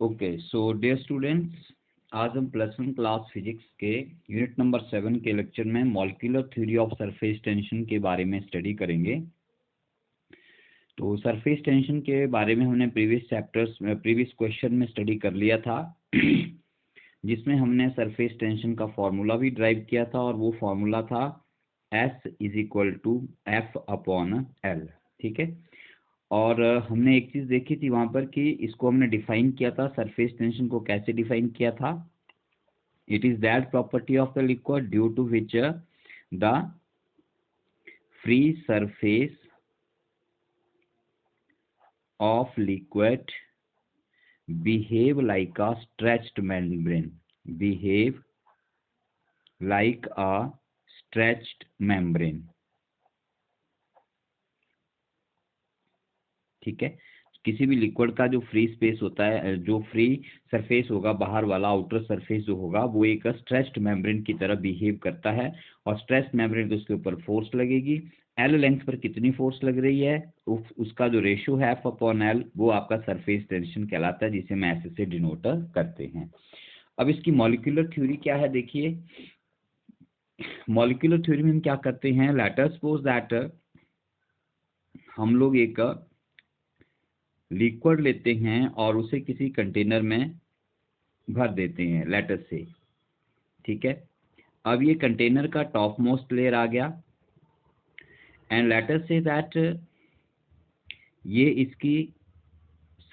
Okay, so dear students, आज हम +1 class physics के यूनिट नंबर 7 के लेक्चर में molecular theory of surface tension के बारे में स्टडी करेंगे। तो सरफेस टेंशन के बारे में हमने प्रीवियस क्वेश्चन में स्टडी कर लिया था जिसमें हमने सरफेस टेंशन का फॉर्मूला भी ड्राइव किया था, और वो फॉर्मूला था S = F/L। ठीक है, और हमने एक चीज देखी थी वहां पर कि इसको हमने डिफाइन किया था, सरफेस टेंशन को कैसे डिफाइन किया था। It is that property of the liquid due to which the free surface of liquid behave like a stretched membrane, behave like a stretched membrane। ठीक है, किसी भी लिक्विड का जो फ्री स्पेस होता है, जो फ्री सरफेस होगा, बाहर वाला आउटर सरफेस जो होगा, वो एक स्ट्रेच्ड मेम्ब्रेन की तरह बिहेव करता है। और स्ट्रेच्ड मेम्ब्रेन तो उसके ऊपर फोर्स लगेगी। एल लेंथ पर कितनी फोर्स लग रही है, उसका जो रेशियो है F/L, वो आपका सरफेस टेंशन कहलाता है, जिसे हम ऐसे से डिनोट करते हैं। अब इसकी मॉलिक्यूलर थ्योरी क्या है, देखिए। मॉलिक्यूलर थ्योरी में हम क्या करते हैं, लेट अस सपोज दैट हम लोग एक लिक्विड लेते हैं और उसे किसी कंटेनर में भर देते हैं, लेटर से। ठीक है, अब ये कंटेनर का टॉप मोस्ट लेयर आ गया, एंड लेटर से दैट ये इसकी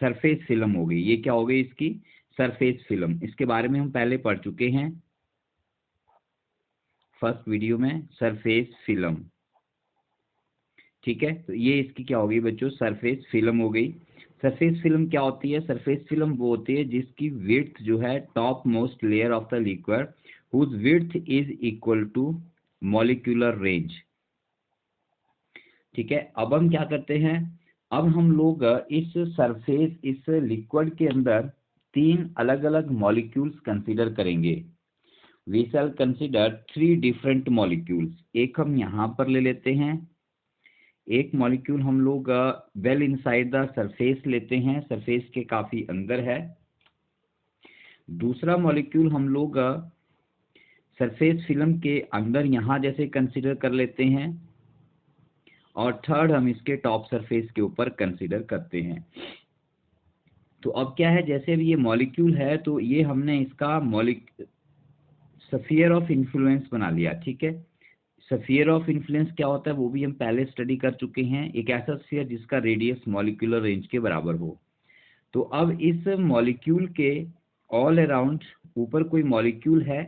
सरफेस फिल्म हो गई। ये क्या हो गई, इसकी सरफेस फिल्म। इसके बारे में हम पहले पढ़ चुके हैं फर्स्ट वीडियो में, सरफेस फिल्म। ठीक है, तो ये इसकी क्या हो गई बच्चों, सरफेस फिल्म हो गई। सरफेस फिल्म क्या होती है, सरफेस फिल्म वो होती है जिसकी विड्थ जो है top most layer of the liquid whose width is equal to molecular range. ठीक है, अब हम क्या करते हैं, अब हम लोग इस सरफेस, इस लिक्विड के अंदर 3 अलग अलग मॉलिक्यूल्स कंसीडर करेंगे। We shall consider 3 different molecules. एक हम यहाँ पर ले लेते हैं, एक मॉलिक्यूल हम लोग वेल इनसाइड द सरफेस लेते हैं, सरफेस के काफी अंदर है। दूसरा मॉलिक्यूल हम लोग सरफेस फिल्म के अंदर यहाँ जैसे कंसीडर कर लेते हैं, और थर्ड हम इसके टॉप सरफेस के ऊपर कंसीडर करते हैं। तो अब क्या है, जैसे भी ये मॉलिक्यूल है तो ये हमने इसका स्फीयर ऑफ इन्फ्लुएंस बना लिया। ठीक है, स्फीयर ऑफ इन्फ्लुएंस क्या होता है वो भी हम पहले स्टडी कर चुके हैं, एक ऐसा स्फीयर जिसका रेडियस मॉलिक्यूलर रेंज के बराबर हो। तो अब इस मॉलिक्यूल के ऑल अराउंड ऊपर कोई मॉलिक्यूल है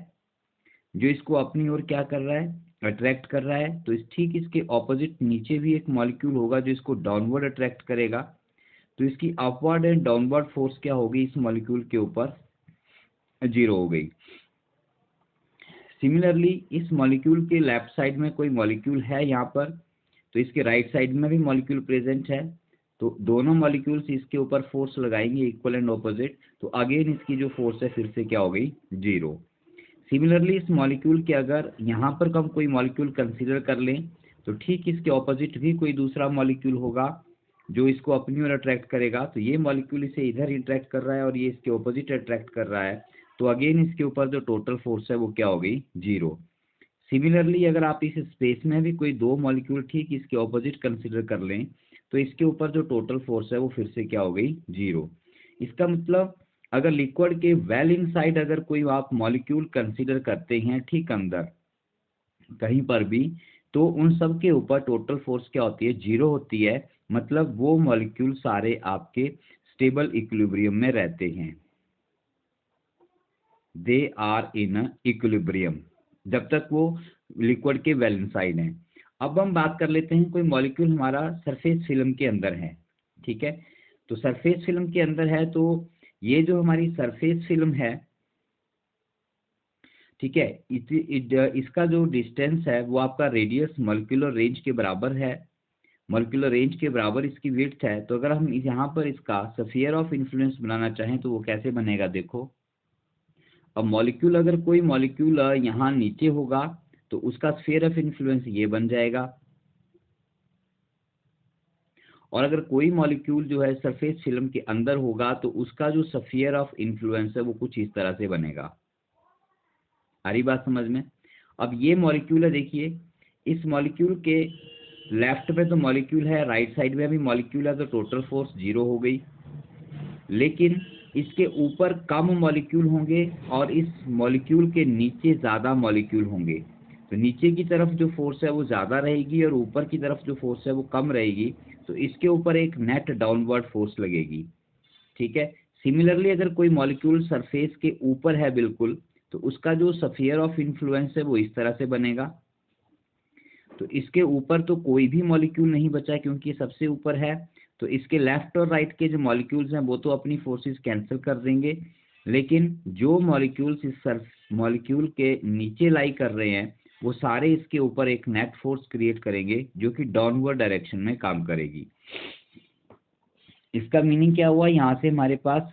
जो इसको अपनी ओर क्या कर रहा है, अट्रैक्ट कर रहा है। तो इस ठीक इसके ऑपोजिट नीचे भी एक मॉलिक्यूल होगा जो इसको डाउनवर्ड अट्रैक्ट करेगा। तो इसकी अपवर्ड एंड डाउनवर्ड फोर्स क्या होगी इस मॉलिक्यूल के ऊपर, 0 हो गई। सिमिलरली इस मॉलिक्यूल के लेफ्ट साइड में कोई मॉलिक्यूल है यहाँ पर, तो इसके राइट साइड में भी मॉलिक्यूल प्रेजेंट है। तो दोनों मॉलिक्यूल्स इसके ऊपर फोर्स लगाएंगे इक्वल एंड ऑपोजिट, तो अगेन इसकी जो फोर्स है फिर से क्या हो गई, 0। सिमिलरली इस मॉलिक्यूल के अगर यहाँ पर हम कोई मॉलिक्यूल कंसीडर कर लें, तो ठीक इसके ऑपोजिट भी कोई दूसरा मॉलिक्यूल होगा जो इसको अपनी ओर अट्रैक्ट करेगा। तो ये मॉलिक्यूल इसे इधर अट्रैक्ट कर रहा है और ये इसके ऑपोजिट अट्रैक्ट कर रहा है, तो अगेन इसके ऊपर जो टोटल फोर्स है वो क्या हो गई, 0। सिमिलरली अगर आप इस स्पेस में भी कोई 2 मॉलिक्यूल ठीक इसके ऑपोजिट कंसीडर कर लें, तो इसके ऊपर जो टोटल फोर्स है वो फिर से क्या हो गई, 0। इसका मतलब अगर लिक्विड के वेल इनसाइड अगर कोई आप मॉलिक्यूल कंसीडर करते हैं ठीक अंदर कहीं पर भी, तो उन सब के ऊपर टोटल फोर्स क्या होती है, 0 होती है। मतलब वो मॉलिक्यूल सारे आपके स्टेबल इक्विलिब्रियम में रहते हैं, दे आर इन इक्विलिब्रियम, जब तक वो लिक्विड के वेल इनसाइड है। अब हम बात कर लेते हैं, कोई मॉलिक्यूल हमारा सरफेस फिल्म के अंदर है। ठीक है, तो सरफेस फिल्म के अंदर है, तो ये जो हमारी सरफेस फिल्म है, ठीक है, इसका जो डिस्टेंस है वो आपका रेडियस मॉलिक्यूलर रेंज के बराबर है, मॉलिक्यूलर रेंज के बराबर इसकी विड्थ है। तो अगर हम यहाँ पर इसका स्फीयर ऑफ इन्फ्लुएंस बनाना चाहें तो वो कैसे बनेगा, देखो। अब मॉलिक्यूल, अगर कोई मॉलिक्यूल यहाँ नीचे होगा तो उसका स्फीयर ऑफ इन्फ्लुएंस ये बन जाएगा, और अगर कोई मॉलिक्यूल जो है सरफेस फिल्म के अंदर होगा तो उसका जो स्फीयर ऑफ इन्फ्लुएंस है वो कुछ इस तरह से बनेगा। आ रही बात समझ में? अब ये मॉलिक्यूल है, देखिए इस मॉलिक्यूल के लेफ्ट में तो मॉलिक्यूल है, राइट साइड में भी मॉलिक्यूल है, तो टोटल फोर्स 0 हो गई। लेकिन इसके ऊपर कम मॉलिक्यूल होंगे और इस मॉलिक्यूल के नीचे ज़्यादा मॉलिक्यूल होंगे, तो नीचे की तरफ जो फोर्स है वो ज़्यादा रहेगी और ऊपर की तरफ जो फोर्स है वो कम रहेगी, तो इसके ऊपर एक नेट डाउनवर्ड फोर्स लगेगी। ठीक है। सिमिलरली अगर कोई मॉलिक्यूल सरफेस के ऊपर है बिल्कुल, तो उसका जो स्फीयर ऑफ इन्फ्लुएंस है वो इस तरह से बनेगा। तो इसके ऊपर तो कोई भी मॉलिक्यूल नहीं बचा क्योंकि ये सबसे ऊपर है, तो इसके लेफ्ट और राइट के जो मॉलिक्यूल्स हैं वो तो अपनी फोर्सेस कैंसिल कर देंगे, लेकिन जो मॉलिक्यूल्स इस मॉलिक्यूल के नीचे लाई कर रहे हैं वो सारे इसके ऊपर एक नेट फोर्स क्रिएट करेंगे जो कि डाउनवर्ड डायरेक्शन में काम करेगी। इसका मीनिंग क्या हुआ? यहाँ से हमारे पास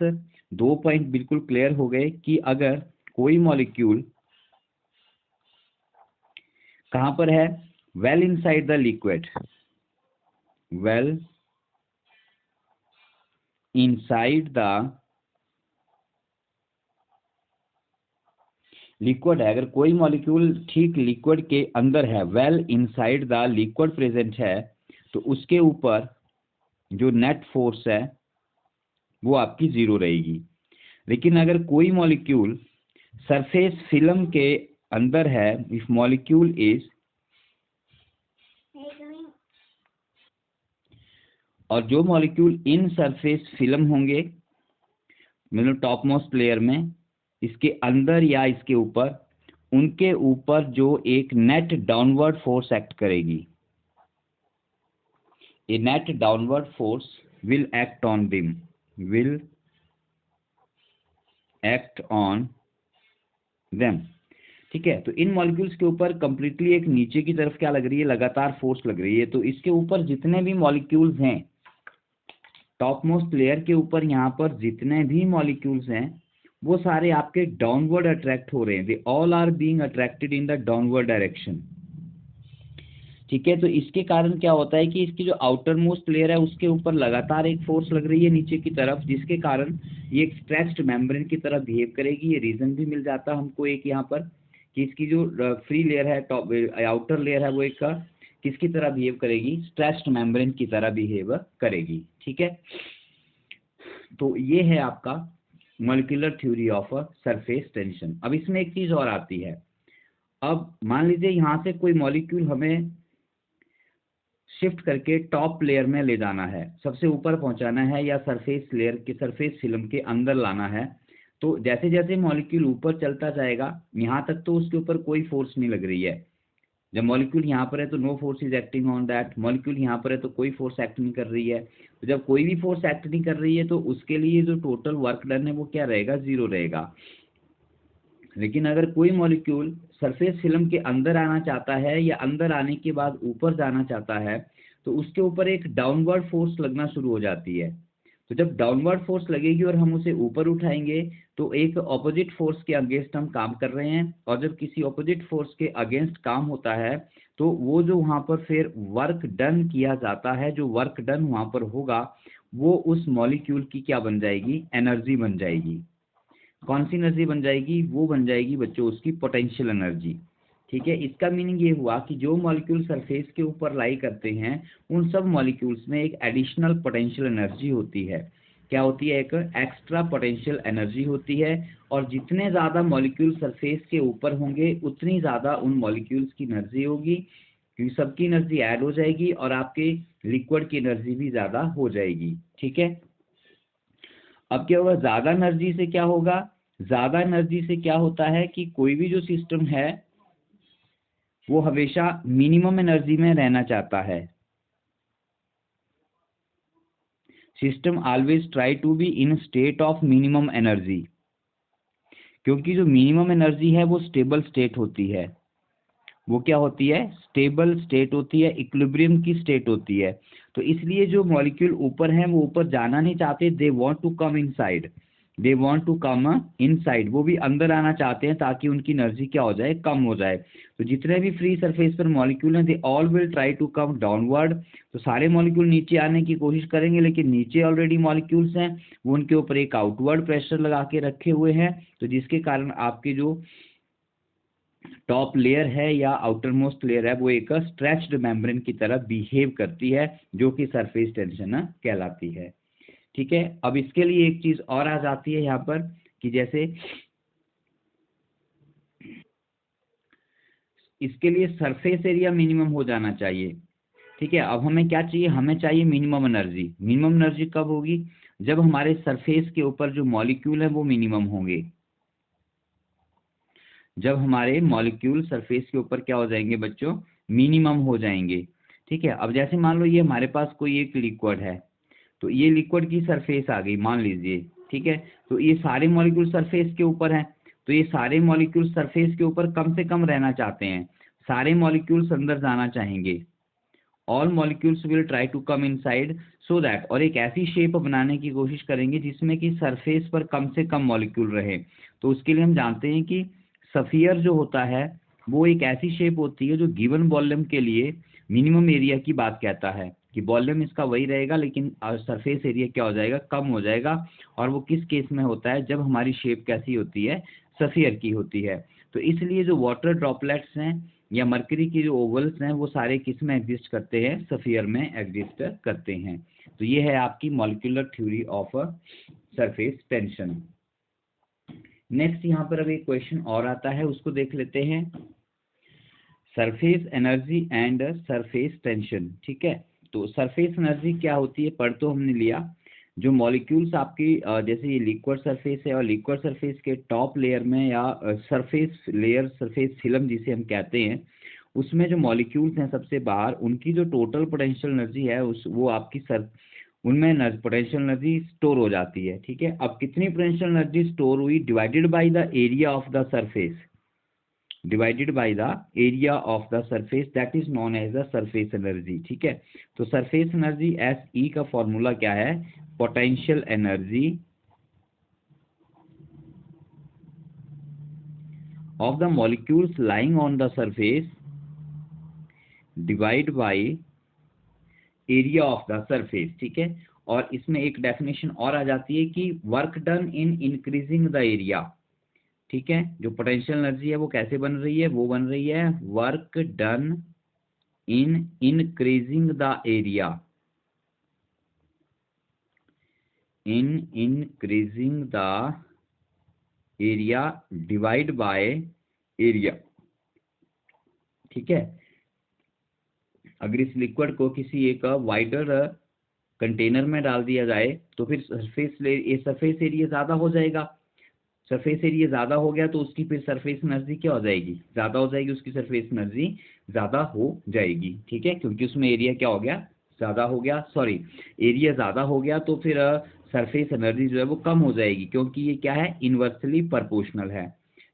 2 पॉइंट बिल्कुल क्लियर हो गए कि अगर कोई मॉलिक्यूल कहाँ पर है, well inside the liquid, well inside the liquid है, अगर कोई मॉलिक्यूल ठीक लिक्विड के अंदर है, well inside the liquid present है, तो उसके ऊपर जो नेट फोर्स है वो आपकी 0 रहेगी। लेकिन अगर कोई मॉलिक्यूल सरफेस फिल्म के अंदर है, इफ मॉलिक्यूल इज, और जो मॉलिक्यूल इन सरफेस फिल्म होंगे मतलब टॉप मोस्ट लेयर में, इसके अंदर या इसके ऊपर, उनके ऊपर जो एक नेट डाउनवर्ड फोर्स एक्ट करेगी, a net downward force will act on them, will act on them. ठीक है। तो इन मॉलिक्यूल्स के ऊपर कंप्लीटली एक नीचे की तरफ क्या लग रही है, लगातार फोर्स लग रही है। तो इसके ऊपर जितने भी मॉलिक्यूल्स हैं, टॉप मोस्ट लेयर के ऊपर यहाँ पर जितने भी मॉलिक्यूल्स हैं वो सारे आपके डाउनवर्ड अट्रैक्ट हो रहे हैं, they all are being attracted in the downward direction. ठीक है। तो इसके कारण क्या होता है कि इसकी जो आउटर मोस्ट लेयर है उसके ऊपर लगातार एक फोर्स लग रही है नीचे की तरफ, जिसके कारण ये एक स्ट्रेच्ड मेम्ब्रेन की तरह बिहेव करेगी। ये रीजन भी मिल जाता हमको एक यहाँ पर कि इसकी जो फ्री लेयर है, टॉप आउटर लेयर है, वो एक किसकी तरह बिहेव करेगी, स्ट्रेच्ड मेम्ब्रेन की तरह बिहेव करेगी। ठीक है। तो ये है आपका molecular theory of surface tension. अब इसमें एक चीज और आती है, अब मान लीजिए यहाँ से कोई मॉलिक्यूल हमें शिफ्ट करके टॉप लेयर में ले जाना है, सबसे ऊपर पहुंचाना है या सरफेस लेयर के सरफेस फिल्म के अंदर लाना है। तो जैसे जैसे मॉलिक्यूल ऊपर चलता जाएगा, यहाँ तक तो उसके ऊपर कोई फोर्स नहीं लग रही है। जब मॉलिक्यूल यहाँ पर है तो no force is acting on that, molecule यहाँ पर है तो कोई फोर्स एक्ट नहीं कर रही है। तो जब कोई भी फोर्स एक्ट नहीं कर रही है तो उसके लिए जो टोटल वर्क डन है वो क्या रहेगा, 0 रहेगा। लेकिन अगर कोई मॉलिक्यूल सरफेस फिल्म के अंदर आना चाहता है या अंदर आने के बाद ऊपर जाना चाहता है, तो उसके ऊपर एक डाउनवर्ड फोर्स लगना शुरू हो जाती है। तो जब डाउनवर्ड फोर्स लगेगी और हम उसे ऊपर उठाएंगे तो एक ऑपोजिट फोर्स के अगेंस्ट हम काम कर रहे हैं, और जब किसी ऑपोजिट फोर्स के अगेंस्ट काम होता है तो वो जो वहाँ पर फिर वर्क डन किया जाता है, जो वर्क डन वहाँ पर होगा वो उस मॉलिक्यूल की क्या बन जाएगी, एनर्जी बन जाएगी। कौन सी एनर्जी बन जाएगी, वो बन जाएगी बच्चों उसकी पोटेंशियल एनर्जी। ठीक है। इसका मीनिंग ये हुआ कि जो मॉलिक्यूल सरफेस के ऊपर लाई करते हैं उन सब मॉलिक्यूल्स में एक एडिशनल पोटेंशियल एनर्जी होती है। क्या होती है, एक एक्स्ट्रा पोटेंशियल एनर्जी होती है, और जितने ज़्यादा मॉलिक्यूल सरफेस के ऊपर होंगे उतनी ज़्यादा उन मॉलिक्यूल्स की एनर्जी होगी, क्योंकि सबकी एनर्जी ऐड हो जाएगी और आपके लिक्विड की एनर्जी भी ज़्यादा हो जाएगी। ठीक है। अब क्या होगा, ज़्यादा एनर्जी से क्या होगा, ज़्यादा एनर्जी से क्या होता है कि कोई भी जो सिस्टम है वो हमेशा मिनिमम एनर्जी में रहना चाहता है। System always try to be in state of minimum energy, क्योंकि जो मिनिमम एनर्जी है वो स्टेबल स्टेट होती है। वो क्या होती है, स्टेबल स्टेट होती है, इक्विलिब्रियम की स्टेट होती है। तो इसलिए जो मॉलिक्यूल ऊपर हैं वो ऊपर जाना नहीं चाहते, they want to come inside. They want to come inside, वो भी अंदर आना चाहते हैं ताकि उनकी एनर्जी क्या हो जाए, कम हो जाए। तो जितने भी फ्री सरफेस पर मॉलिक्यूल हैं, they all will try to come downward, तो सारे मॉलिक्यूल नीचे आने की कोशिश करेंगे, लेकिन नीचे ऑलरेडी मॉलिक्यूल्स हैं, वो उनके ऊपर एक आउटवर्ड प्रेशर लगा के रखे हुए हैं, तो जिसके कारण आपके जो टॉप लेयर है या आउटर मोस्ट लेयर है वो एक स्ट्रेच्ड मेम्ब्रेन की तरह बिहेव करती है, जो कि सरफेस टेंशन कहलाती है। ठीक है, अब इसके लिए एक चीज और आ जाती है यहाँ पर कि जैसे इसके लिए सरफेस एरिया मिनिमम हो जाना चाहिए। ठीक है, अब हमें क्या चाहिए, हमें चाहिए मिनिमम एनर्जी। मिनिमम एनर्जी कब होगी, जब हमारे सरफेस के ऊपर जो मॉलिक्यूल है वो मिनिमम होंगे, जब हमारे मॉलिक्यूल सरफेस के ऊपर क्या हो जाएंगे बच्चों, मिनिमम हो जाएंगे। ठीक है, अब जैसे मान लो ये हमारे पास कोई एक लिक्विड है, तो ये लिक्विड की सरफेस आ गई मान लीजिए। ठीक है, तो ये सारे मॉलिक्यूल सरफेस के ऊपर हैं, तो ये सारे मॉलिक्यूल सरफेस के ऊपर कम से कम रहना चाहते हैं, सारे मॉलिक्यूल्स अंदर जाना चाहेंगे, all molecules will try to come inside so that, और एक ऐसी शेप बनाने की कोशिश करेंगे जिसमें कि सरफेस पर कम से कम मॉलिक्यूल रहे। तो उसके लिए हम जानते हैं कि सफियर जो होता है वो एक ऐसी शेप होती है जो गिवन वॉल्यूम के लिए मिनिमम एरिया की बात कहता है, कि वॉल्यूम इसका वही रहेगा लेकिन सरफेस एरिया क्या हो जाएगा, कम हो जाएगा। और वो किस केस में होता है, जब हमारी शेप कैसी होती है, सफियर की होती है। तो इसलिए जो वाटर ड्रॉपलेट्स हैं या मरकरी की जो ओवल्स हैं वो सारे किस में एग्जिस्ट करते हैं, सफियर में एग्जिस्ट करते हैं। तो ये है आपकी molecular theory of surface tension. Next यहाँ पर अभी क्वेश्चन और आता है, उसको देख लेते हैं, surface energy and surface tension. ठीक है, तो सरफेस एनर्जी क्या होती है पढ़ तो हमने लिया, जो मॉलिक्यूल्स आपकी जैसे ये लिक्विड सरफेस है और लिक्विड सरफेस के टॉप लेयर में या सरफेस लेयर, सरफेस फिल्म जिसे हम कहते हैं, उसमें जो मॉलिक्यूल्स हैं सबसे बाहर, उनकी जो टोटल पोटेंशियल एनर्जी है उस वो आपकी उनमें पोटेंशियल एनर्जी स्टोर हो जाती है। ठीक है, अब कितनी पोटेंशियल एनर्जी स्टोर हुई, divided by the area of the surface, divided by the area of the surface, that is known as the surface energy। ठीक है, तो surface energy SE का फॉर्मूला क्या है, potential energy of the molecules lying on the surface divide by area of the surface। ठीक है, और इसमें एक डेफिनेशन और आ जाती है कि work done in increasing the area. ठीक है, जो पोटेंशियल एनर्जी है वो कैसे बन रही है, वो बन रही है work done in increasing the area, in increasing the area divide by area। ठीक है, अगर इस लिक्विड को किसी एक वाइडर कंटेनर में डाल दिया जाए तो फिर सरफेस एरिया ज़्यादा हो जाएगा, सरफेस एरिया ज़्यादा हो गया तो उसकी फिर सरफेस एनर्जी क्या हो जाएगी, ज़्यादा हो जाएगी, उसकी सरफेस एनर्जी ज़्यादा हो जाएगी। ठीक है, क्योंकि उसमें एरिया क्या हो गया, ज़्यादा हो गया, सॉरी एरिया ज़्यादा हो गया, तो फिर सरफेस एनर्जी जो है वो कम हो जाएगी, क्योंकि ये क्या है, इन्वर्सली प्रोपोर्शनल है।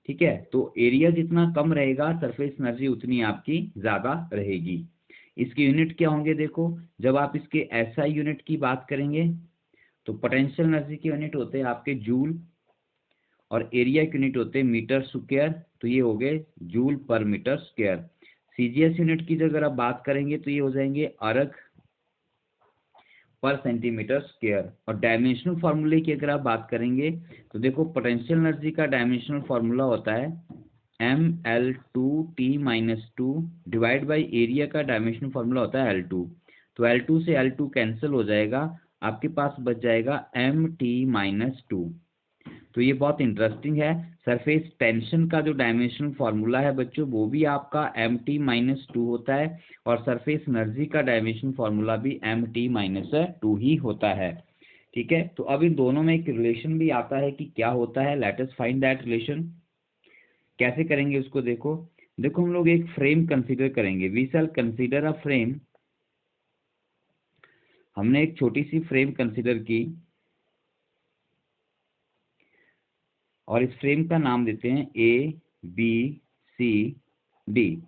ठीक है, तो एरिया जितना कम रहेगा सरफेस एनर्जी उतनी आपकी ज़्यादा रहेगी। इसके यूनिट क्या होंगे, देखो जब आप इसके एसआई यूनिट की बात करेंगे तो पोटेंशियल एनर्जी के यूनिट होते हैं आपके जूल, और एरिया के यूनिट होते हैं मीटर स्क्वायर, तो ये हो गए जूल पर मीटर स्क्वायर। सीजीएस यूनिट की अगर आप बात करेंगे तो ये हो जाएंगे अर्ग पर सेंटीमीटर स्क्वायर। और डायमेंशनल फार्मूले की अगर आप बात करेंगे तो देखो पोटेंशियल एनर्जी का डायमेंशनल फार्मूला होता है mL2T-2 डिवाइड बाई एरिया का डायमेंशनल फार्मूला होता है L2, तो L2 से L2 कैंसिल हो जाएगा, आपके पास बच जाएगा MT-2। तो ये बहुत इंटरेस्टिंग है, सरफेस टेंशन का जो डायमेंशनल फार्मूला है बच्चों वो भी आपका MT-2 होता है, और सरफेस एनर्जी का डायमेंशनल फार्मूला भी MT-2 ही होता है। ठीक है, तो अब इन दोनों में एक रिलेशन भी आता है कि क्या होता है, let us find that relation. कैसे करेंगे उसको, देखो देखो हम लोग एक फ्रेम कंसीडर करेंगे, we shall consider a frame. हमने एक छोटी सी फ्रेम कंसीडर की और इस फ्रेम का नाम देते हैं ABCD।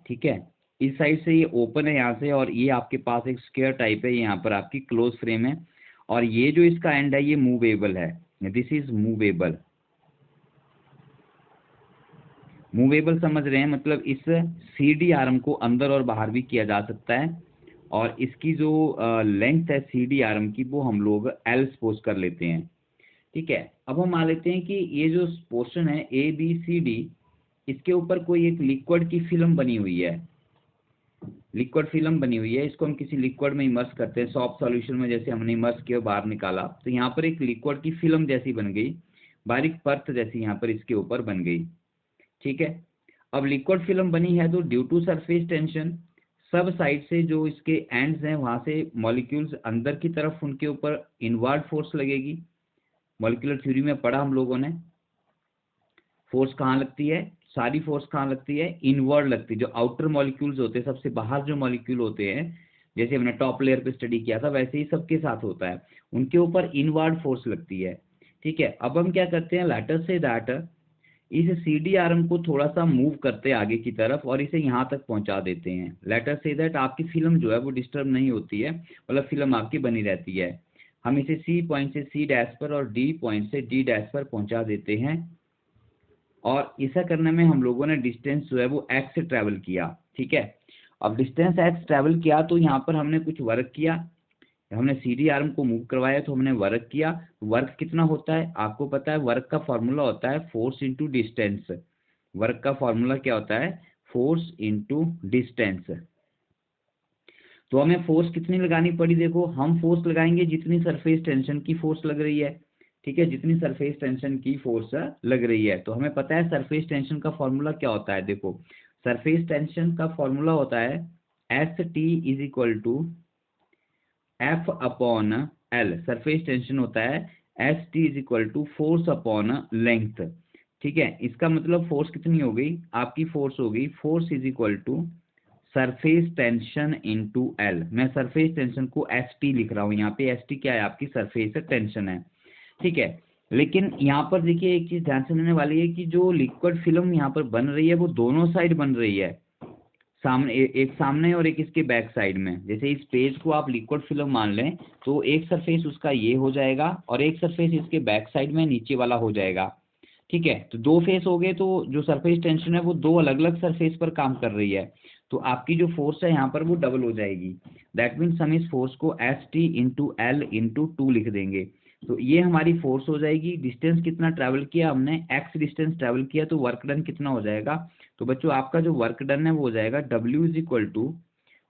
ठीक है, इस साइड से ये ओपन है यहाँ से, और ये आपके पास एक स्क्वायर टाइप है, यहाँ पर आपकी क्लोज फ्रेम है, और ये जो इसका एंड है ये मूवेबल है, दिस इज मूवेबल। मूवेबल समझ रहे हैं, मतलब इस CD आर्म को अंदर और बाहर भी किया जा सकता है, और इसकी जो लेंथ है CD आर्म की वो हम लोग L सपोज कर लेते हैं। ठीक है, अब हम मान लेते हैं कि ये जो पोर्शन है ABCD, इसके ऊपर कोई एक लिक्विड की फिल्म बनी हुई है, लिक्विड फिल्म बनी हुई है। इसको हम किसी लिक्विड में इमर्स करते हैं, सॉफ्ट सॉल्यूशन में जैसे हमने इमर्स किया बाहर निकाला, तो यहाँ पर एक लिक्विड की फिल्म जैसी बन गई, बारीक परत जैसी यहाँ पर इसके ऊपर बन गई। ठीक है, अब लिक्विड फिल्म बनी है तो ड्यू टू सरफेस टेंशन सब साइड से जो इसके एंड्स हैं वहां से मॉलिक्यूल्स अंदर की तरफ उनके ऊपर इनवर्ड फोर्स लगेगी। मॉलिक्यूलर थ्योरी में पढ़ा हम लोगों ने, फोर्स कहाँ लगती है, सारी फोर्स कहाँ लगती है, इनवर्ड लगती है। जो आउटर मॉलिक्यूल्स होते हैं, सबसे बाहर जो मॉलिक्यूल होते हैं, जैसे हमने टॉप लेयर पे स्टडी किया था वैसे ही सबके साथ होता है, उनके ऊपर इनवर्ड फोर्स लगती है। ठीक है, अब हम क्या करते हैं, लेटर से दैट इस CD आर्म को थोड़ा सा मूव करते हैं आगे की तरफ और इसे यहाँ तक पहुंचा देते हैं। लेटर से दैट आपकी फिल्म जो है वो डिस्टर्ब नहीं होती है, मतलब फिल्म आपकी बनी रहती है। हम इसे C पॉइंट से C डैश पर और D पॉइंट से D डैश पर पहुंचा देते हैं, और ऐसा करने में हम लोगों ने डिस्टेंस जो है वो x से ट्रैवल किया। ठीक है, अब डिस्टेंस x ट्रैवल किया तो यहाँ पर हमने कुछ वर्क किया, हमने CD आर्म को मूव करवाया तो हमने वर्क किया। वर्क कितना होता है आपको पता है, वर्क का फॉर्मूला होता है फोर्स इंटू डिस्टेंस। वर्क का फॉर्मूला क्या होता है, फोर्स इंटू डिस्टेंस। तो हमें फोर्स कितनी लगानी पड़ी, देखो हम फोर्स लगाएंगे जितनी सरफेस टेंशन की फोर्स लग रही है। ठीक है, जितनी सरफेस टेंशन की फोर्स लग रही है, तो हमें पता है सरफेस टेंशन का फॉर्मूला क्या होता है। देखो सरफेस टेंशन का फॉर्मूला होता है ST is equal to F upon L। Surface tension होता है ST is equal to force upon length. ठीक है, इसका मतलब फोर्स कितनी हो गई, आपकी फोर्स हो गई, force is equal to surface tension into L। मैं सरफेस टेंशन को ST लिख रहा हूँ, यहाँ पे ST क्या है, आपकी सरफेस टेंशन है। ठीक है, लेकिन यहाँ पर देखिए एक चीज ध्यान से लेने वाली है कि जो लिक्विड फिल्म यहाँ पर बन रही है वो दोनों साइड बन रही है, सामने एक सामने और एक इसके बैक साइड में। जैसे इस पेज को आप लिक्विड फिल्म मान लें तो एक सरफेस उसका ये हो जाएगा और एक सरफेस इसके बैक साइड में नीचे वाला हो जाएगा। ठीक है, तो दो फेस हो गए, तो जो सरफेस टेंशन है वो दो अलग अलग सरफेस पर काम कर रही है, तो आपकी जो फोर्स है यहाँ पर वो डबल हो जाएगी। दैट मीन्स हम इस फोर्स को ST इंटू L इंटू 2 लिख देंगे, तो ये हमारी फोर्स हो जाएगी। डिस्टेंस कितना ट्रैवल किया हमने, x डिस्टेंस ट्रैवल किया, तो वर्क डन कितना हो जाएगा, तो बच्चों आपका जो वर्क डन है वो हो जाएगा W is equal to,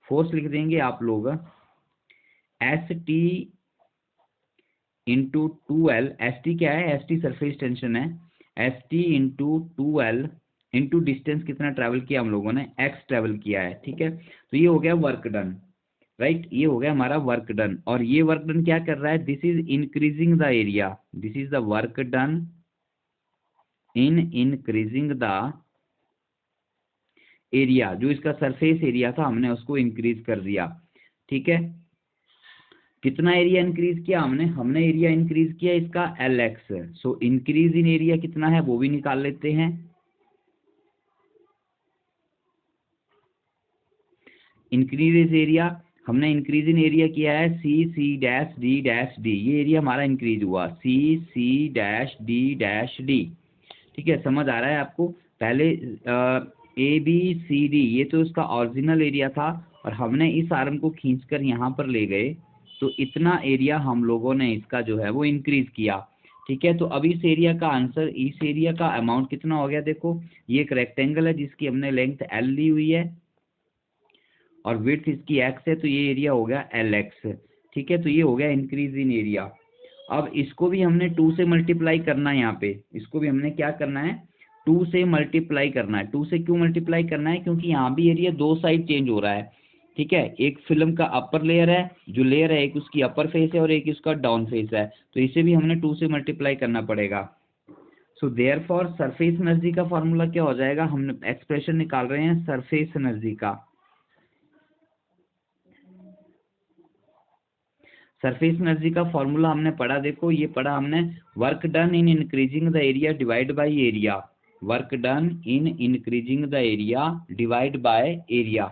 force लिख देंगे आप लोग ST इंटू 2L। ST क्या है, ST सरफेस टेंशन है, ST into 2L into distance कितना ट्रैवल किया हम लोगों ने, x ट्रैवल किया है। ठीक है, तो ये हो गया वर्क डन, राइट, ये हो गया हमारा वर्क डन। और ये वर्क डन क्या कर रहा है, this is increasing the area, this is the work done in increasing the area. जो इसका सरफेस एरिया था हमने उसको इंक्रीज कर दिया। ठीक है, कितना एरिया इंक्रीज किया हमने, हमने एरिया इंक्रीज किया इसका LX। So increase in area कितना है वो भी निकाल लेते हैं। इंक्रीज एरिया, हमने इंक्रीज इन एरिया किया है C डैश D। ये एरिया हमारा इंक्रीज हुआ C डैश D। ठीक है, समझ आ रहा है आपको। पहले ABCD ये तो इसका ओरिजिनल एरिया था, और हमने इस आर्म को खींचकर यहाँ पर ले गए, तो इतना एरिया हम लोगों ने इसका जो है वो इंक्रीज किया। ठीक है, तो अब इस एरिया का आंसर, इस एरिया का अमाउंट कितना हो गया, देखो ये एक रेक्टेंगल है जिसकी हमने लेंथ L ली हुई है और विड्थ इसकी x है, तो ये एरिया हो गया LX। ठीक है, तो ये हो गया इंक्रीज इन एरिया। अब इसको भी हमने 2 से मल्टीप्लाई करना है, यहाँ पे इसको भी हमने क्या करना है, 2 से मल्टीप्लाई करना है। 2 से क्यों मल्टीप्लाई करना है, क्योंकि यहाँ भी एरिया दो साइड चेंज हो रहा है। ठीक है, एक फिल्म का अपर लेयर है, जो लेयर है एक उसकी अपर फेस है और एक उसका डाउन फेस है, तो इसे भी हमने 2 से मल्टीप्लाई करना पड़ेगा। सो देयरफॉर सरफेस एनर्जी का फॉर्मूला क्या हो जाएगा, हम एक्सप्रेशन निकाल रहे हैं सरफेस एनर्जी का। सरफेस एनर्जी का फॉर्मूला हमने पढ़ा, देखो ये पढ़ा हमने, work done in increasing the area divide by area. Work done in increasing the area divide by area.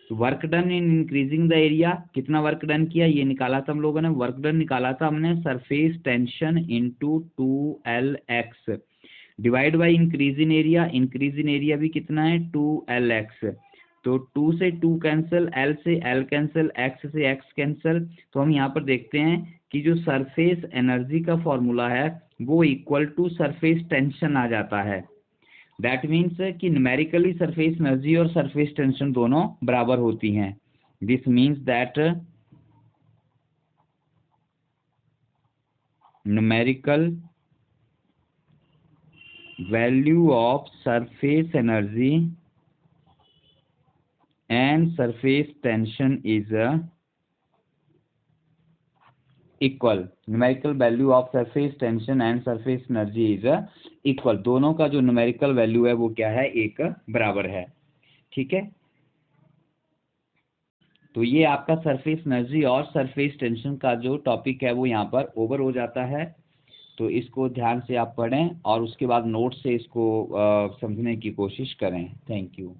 तो work done in increasing the area, कितना वर्क डन किया ये निकाला था हम लोगों ने, वर्क डन निकाला था हमने surface tension into 2Lx divide by increase in area, increase in area भी कितना है 2Lx, तो 2 से 2 कैंसिल, L से L कैंसिल, X से X कैंसिल। तो हम यहाँ पर देखते हैं कि जो सरफेस एनर्जी का फॉर्मूला है वो इक्वल टू सरफेस टेंशन आ जाता है। दैट मीन्स कि न्यूमेरिकली सरफेस एनर्जी और सरफेस टेंशन दोनों बराबर होती हैं। This means that numerical value of surface energy and surface tension is equal, numerical value of surface tension and surface energy is equal, दोनों का जो numerical value है वो क्या है, एक बराबर है। ठीक है, तो ये आपका सरफेस एनर्जी और सरफेस टेंशन का जो टॉपिक है वो यहाँ पर ओवर हो जाता है। तो इसको ध्यान से आप पढ़ें और उसके बाद नोट से इसको समझने की कोशिश करें। Thank you.